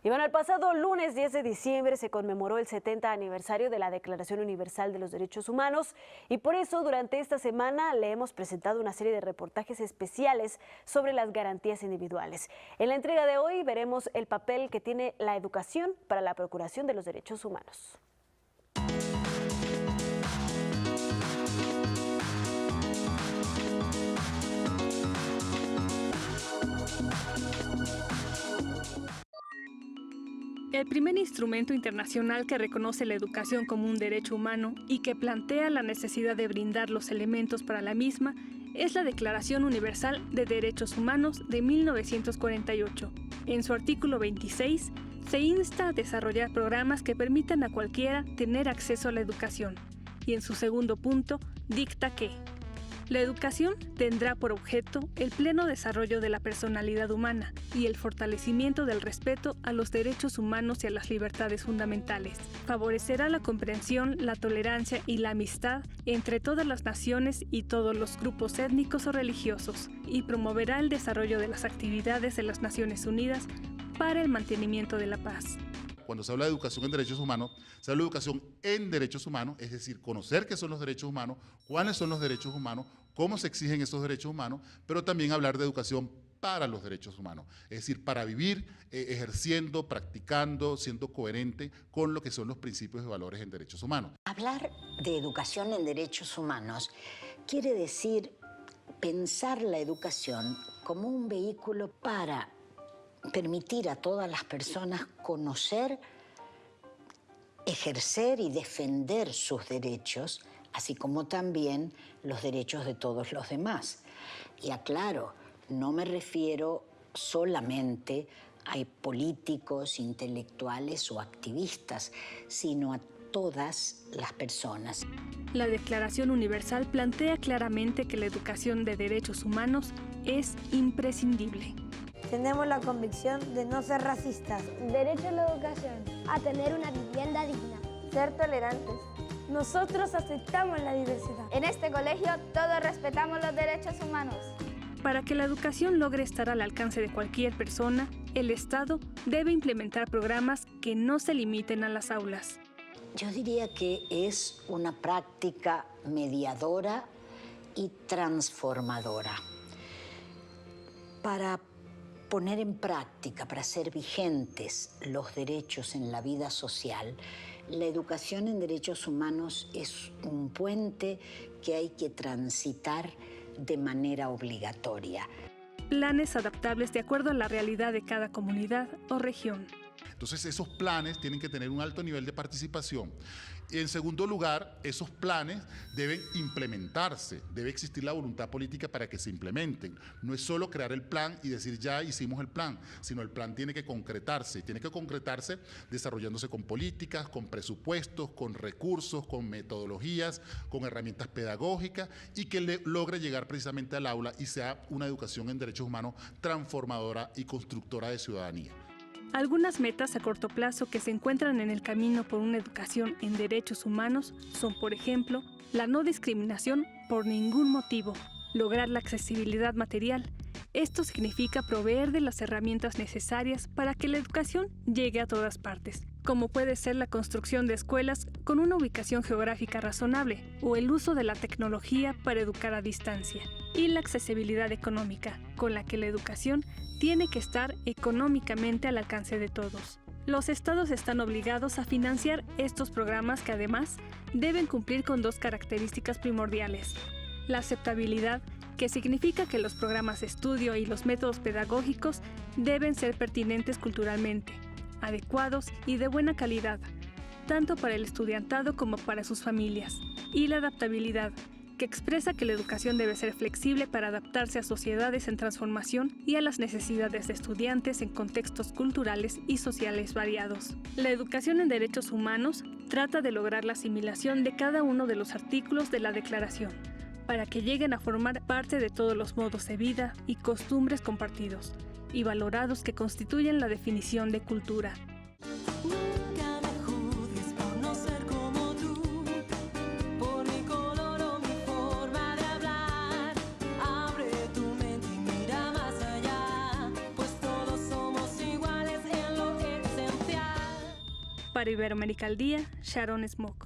Y bueno, el pasado lunes 10 de diciembre se conmemoró el 70 aniversario de la Declaración Universal de los Derechos Humanos y por eso durante esta semana le hemos presentado una serie de reportajes especiales sobre las garantías individuales. En la entrega de hoy veremos el papel que tiene la educación para la procuración de los derechos humanos. El primer instrumento internacional que reconoce la educación como un derecho humano y que plantea la necesidad de brindar los elementos para la misma es la Declaración Universal de Derechos Humanos de 1948. En su artículo 26, se insta a desarrollar programas que permitan a cualquiera tener acceso a la educación, y en su segundo punto, dicta que la educación tendrá por objeto el pleno desarrollo de la personalidad humana y el fortalecimiento del respeto a los derechos humanos y a las libertades fundamentales. Favorecerá la comprensión, la tolerancia y la amistad entre todas las naciones y todos los grupos étnicos o religiosos y promoverá el desarrollo de las actividades de las Naciones Unidas para el mantenimiento de la paz. Cuando se habla de educación en derechos humanos, se habla de educación en derechos humanos, es decir, conocer qué son los derechos humanos, cuáles son los derechos humanos, cómo se exigen esos derechos humanos, pero también hablar de educación para los derechos humanos, es decir, para vivir ejerciendo, practicando, siendo coherente con lo que son los principios y valores en derechos humanos. Hablar de educación en derechos humanos quiere decir pensar la educación como un vehículo para permitir a todas las personas conocer, ejercer y defender sus derechos, así como también los derechos de todos los demás. Y aclaro, no me refiero solamente a políticos, intelectuales o activistas, sino a todas las personas. La Declaración Universal plantea claramente que la educación de derechos humanos es imprescindible. Tenemos la convicción de no ser racistas. Derecho a la educación. A tener una vivienda digna. Ser tolerantes. Nosotros aceptamos la diversidad. En este colegio todos respetamos los derechos humanos. Para que la educación logre estar al alcance de cualquier persona, el Estado debe implementar programas que no se limiten a las aulas. Yo diría que es una práctica mediadora y transformadora. Para poner en práctica, para hacer vigentes los derechos en la vida social, la educación en derechos humanos es un puente que hay que transitar de manera obligatoria. Planes adaptables de acuerdo a la realidad de cada comunidad o región. Entonces esos planes tienen que tener un alto nivel de participación. Y en segundo lugar, esos planes deben implementarse, debe existir la voluntad política para que se implementen. No es solo crear el plan y decir ya hicimos el plan, sino el plan tiene que concretarse desarrollándose con políticas, con presupuestos, con recursos, con metodologías, con herramientas pedagógicas y que logre llegar precisamente al aula y sea una educación en derechos humanos transformadora y constructora de ciudadanía. Algunas metas a corto plazo que se encuentran en el camino por una educación en derechos humanos son, por ejemplo, la no discriminación por ningún motivo, lograr la accesibilidad material. Esto significa proveer de las herramientas necesarias para que la educación llegue a todas partes, como puede ser la construcción de escuelas con una ubicación geográfica razonable o el uso de la tecnología para educar a distancia, y la accesibilidad económica, con la que la educación tiene que estar económicamente al alcance de todos. Los estados están obligados a financiar estos programas que además deben cumplir con dos características primordiales: la aceptabilidad, que significa que los programas de estudio y los métodos pedagógicos deben ser pertinentes culturalmente, adecuados y de buena calidad, tanto para el estudiantado como para sus familias, y la adaptabilidad, que expresa que la educación debe ser flexible para adaptarse a sociedades en transformación y a las necesidades de estudiantes en contextos culturales y sociales variados. La educación en derechos humanos trata de lograr la asimilación de cada uno de los artículos de la Declaración, para que lleguen a formar parte de todos los modos de vida y costumbres compartidos y valorados que constituyen la definición de cultura. Para Iberoamérica al Día, Sharon Smoke.